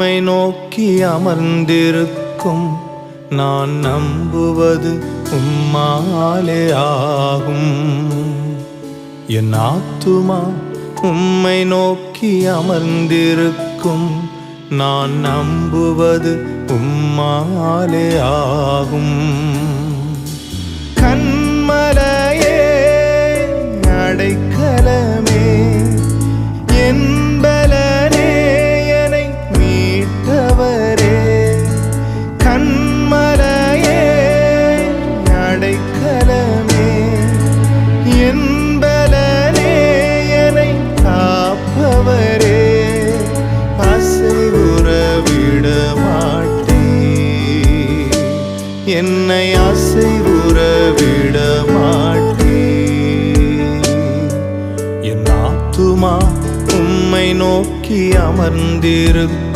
உம்மை நோக்கி அமர்ந்திருக்கும் நான் நம்புவது உம்மாலே ஆகும். என் ஆத்துமா உம்மை நோக்கி அமர்ந்திருக்கும் நான் நம்புவது உம்மாலே ஆகும். கன்மலையே அடைக்கலமே என் பலனே என்னை மீட்டவரே. கன்மலையே அடைக்கலமே என் பலனே என்னை காப்பவரே. அசைவுற விட மாட்டீர், என்னை அசைவுற விட மாட்டீர். என் ஆத்துமா உம்மை நோக்கி அமர்ந்திருக்கும்